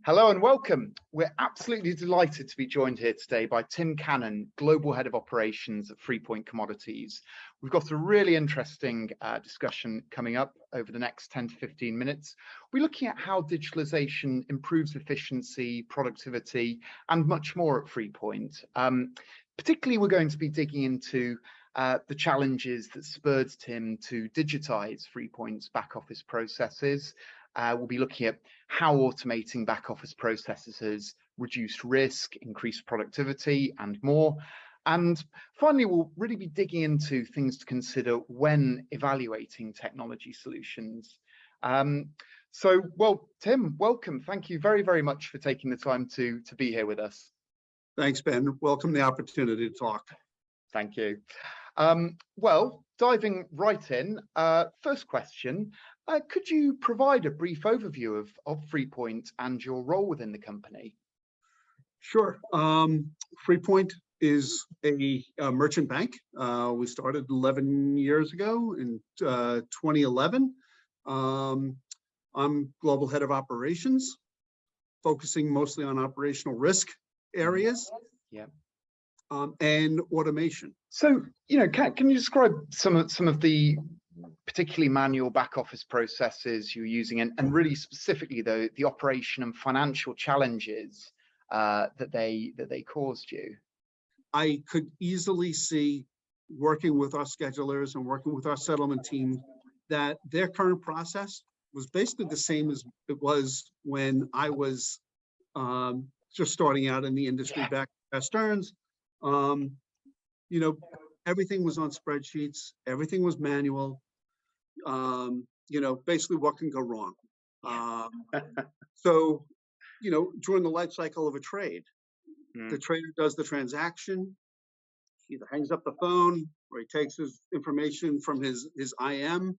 Hello and welcome. We're absolutely delighted to be joined here today by Tim Cannon, Global Head of Operations at Freepoint Commodities. We've got a really interesting discussion coming up over the next 10 to 15 minutes. We're looking at how digitalization improves efficiency, productivity, and much more at Freepoint. Particularly, we're going to be digging into the challenges that spurred Tim to digitize Freepoint's back office processes. We'll be looking at how automating back office processes has reduced risk, increased productivity, and more. And finally, we'll really be digging into things to consider when evaluating technology solutions. Well, Tim, welcome. Thank you very, very much for taking the time to be here with us. Thanks, Ben. Welcome the opportunity to talk. Thank you. Well, diving right in, first question, could you provide a brief overview of Freepoint and your role within the company? Sure. Freepoint is a merchant bank. We started 11 years ago in 2011. I'm Global Head of Operations, focusing mostly on operational risk areas. Yeah. And automation. So, can you describe some of the particularly manual back office processes you're using, and really specifically the operation and financial challenges that they caused you? I could easily see, working with our schedulers and working with our settlement team, that their current process was basically the same as it was when I was just starting out in the industry back at Stearns. Everything was on spreadsheets, everything was manual. Basically what can go wrong. So, during the life cycle of a trade, the trader does the transaction, he either hangs up the phone or he takes his information from his IM,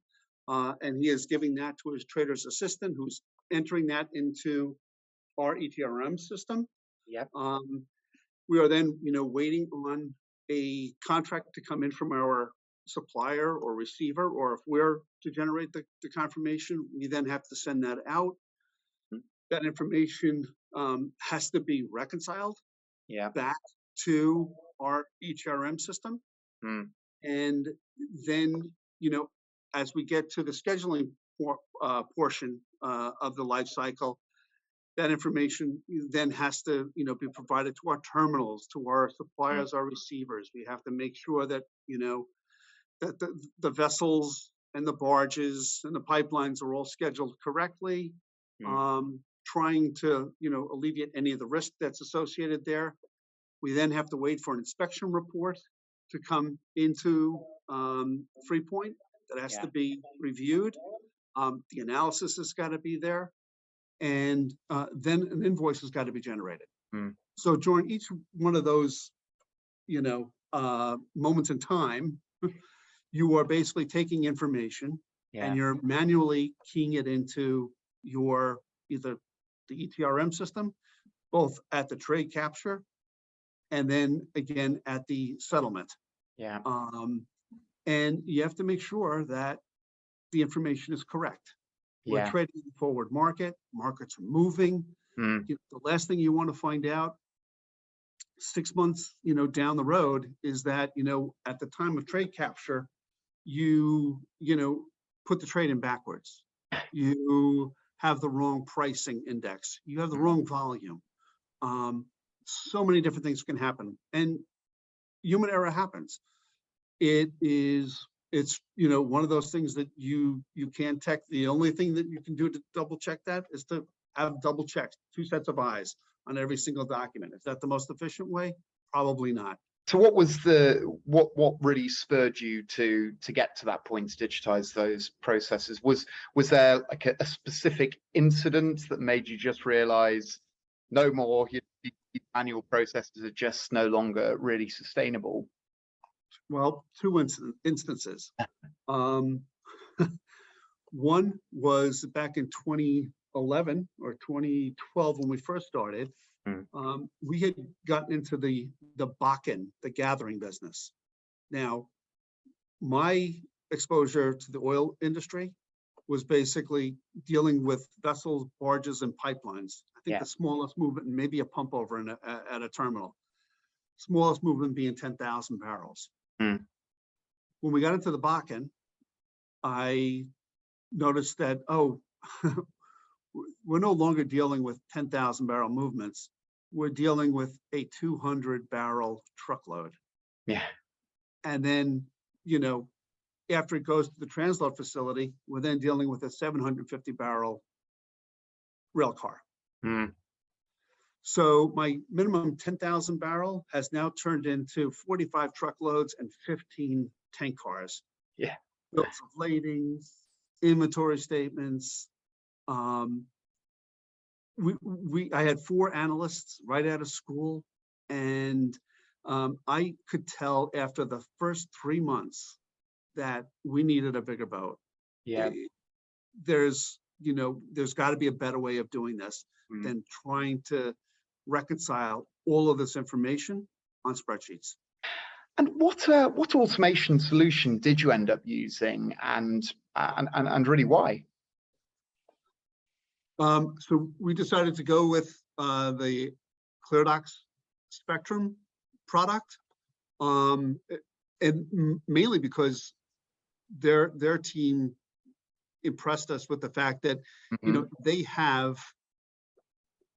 and he is giving that to his trader's assistant, who's entering that into our ETRM system. Yep. We are then, waiting on a contract to come in from our supplier or receiver, or if we're to generate the confirmation, we then have to send that out. That information has to be reconciled back to our ETRM system. And then, as we get to the scheduling portion of the life cycle, that information then has to, be provided to our terminals, to our suppliers, our receivers. We have to make sure that, that the vessels and the barges and the pipelines are all scheduled correctly, trying to, alleviate any of the risk that's associated there. We then have to wait for an inspection report to come into Freepoint that has to be reviewed. The analysis has got to be there. And then an invoice has got to be generated. So during each one of those, moments in time, you are basically taking information and you're manually keying it into your either the ETRM system, both at the trade capture and then again at the settlement. And you have to make sure that the information is correct. We're trading in the forward market. Markets are moving. The last thing you want to find out 6 months, down the road is that, at the time of trade capture, you put the trade in backwards. You have the wrong pricing index. You have the wrong volume. So many different things can happen, and human error happens. It's one of those things that you can't check. The only thing that you can do to double check that is to have double checks, 2 sets of eyes on every single document. Is that the most efficient way? Probably not. So what was what really spurred you to get to that point to digitize those processes? Was there like a specific incident that made you just realize no more, manual processes are just no longer really sustainable? Well, 2 instances. One was back in 2011 or 2012 when we first started. We had gotten into the Bakken, the gathering business. Now, my exposure to the oil industry was basically dealing with vessels, barges, and pipelines. I think the smallest movement, and maybe a pump over at a terminal. Smallest movement being 10,000 barrels. Mm. When we got into the Bakken, I noticed that, oh, we're no longer dealing with 10,000 barrel movements. We're dealing with a 200 barrel truckload. Yeah. And then, you know, after it goes to the transload facility, we're then dealing with a 750 barrel rail car. Mm. So my minimum 10,000 barrel has now turned into 45 truckloads and 15 tank cars. Yeah. Bills of ladings, inventory statements. I had 4 analysts right out of school, and I could tell after the first 3 months that we needed a bigger boat. Yeah. There's got to be a better way of doing this than trying to reconcile all of this information on spreadsheets. And what automation solution did you end up using, and really why? So we decided to go with the ClearDocs Spectrum product, and mainly because their team impressed us with the fact that you know, they have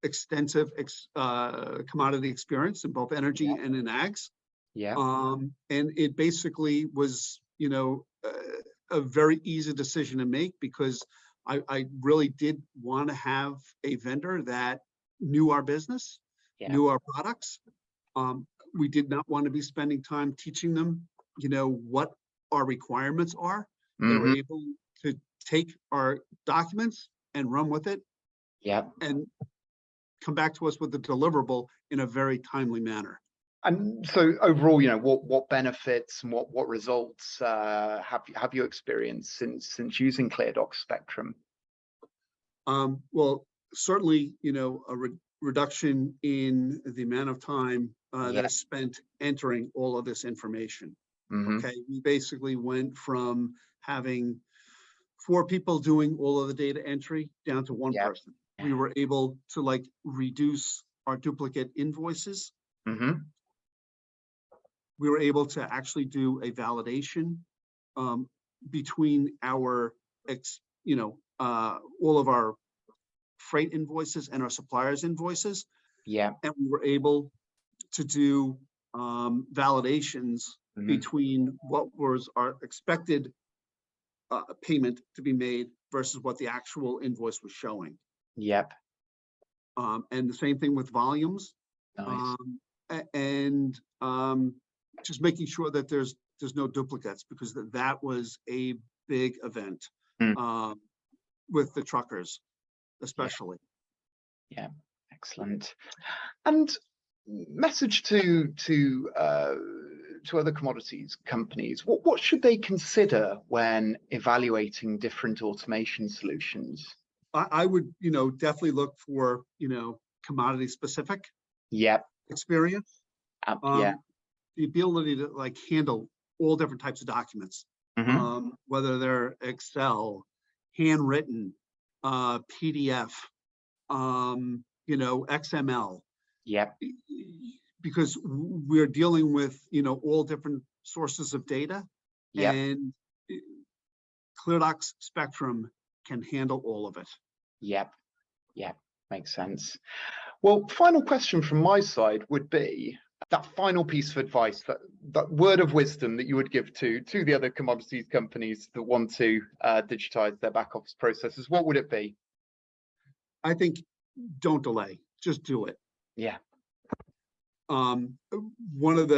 extensive commodity experience in both energy and in ags. Yeah. And it basically was, you know, a very easy decision to make, because I really did want to have a vendor that knew our business, knew our products. We did not want to be spending time teaching them, you know, what our requirements are. They were able to take our documents and run with it. And come back to us with a deliverable in a very timely manner. And so overall, you know, what benefits and what results have you experienced since using ClearDocs Spectrum? Well, certainly, you know, a reduction in the amount of time that is spent entering all of this information. Okay, we basically went from having 4 people doing all of the data entry down to 1 person. We were able to like reduce our duplicate invoices. We were able to actually do a validation between our, all of our freight invoices and our suppliers' invoices. And we were able to do validations between what was our expected payment to be made versus what the actual invoice was showing. And the same thing with volumes. Nice. And just making sure that there's no duplicates, because that was a big event with the truckers, especially. Excellent. And message to other commodities companies: what should they consider when evaluating different automation solutions? I would, you know, definitely look for, you know, commodity specific experience. The ability to like handle all different types of documents, whether they're Excel, handwritten, PDF, you know, XML. Because we're dealing with, you know, all different sources of data, and ClearDocs Spectrum can handle all of it. Makes sense. Well, final question from my side would be that final piece of advice, that word of wisdom that you would give to the other commodities companies that want to digitize their back office processes. What would it be? I think don't delay, just do it. One of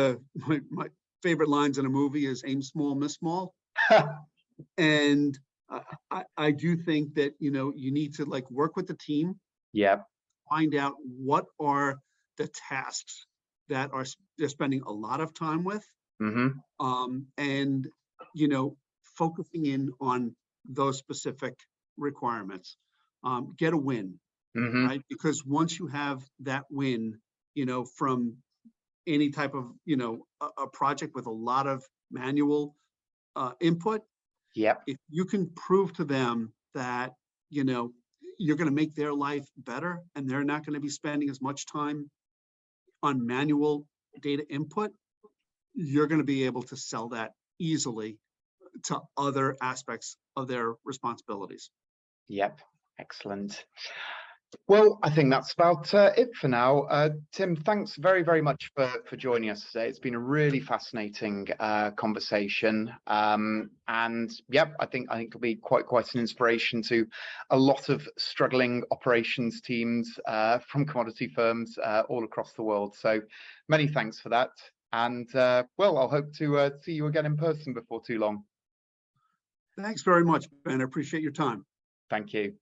my favorite lines in a movie is aim small, miss small. And I do think that, you know, you need to like work with the team. Find out what are the tasks that they're spending a lot of time with. And, you know, focusing in on those specific requirements. Get a win, right? Because once you have that win, you know, from any type of, you know, a project with a lot of manual input, if you can prove to them that, you know, you're going to make their life better, and they're not going to be spending as much time on manual data input, you're going to be able to sell that easily to other aspects of their responsibilities. Yep, excellent. Well, I think that's about it for now. Tim, thanks very, very much for joining us today. It's been a really fascinating conversation. And yep, I think it'll be quite an inspiration to a lot of struggling operations teams from commodity firms all across the world. So many thanks for that. And well, I'll hope to see you again in person before too long. Thanks very much, Ben. I appreciate your time. Thank you.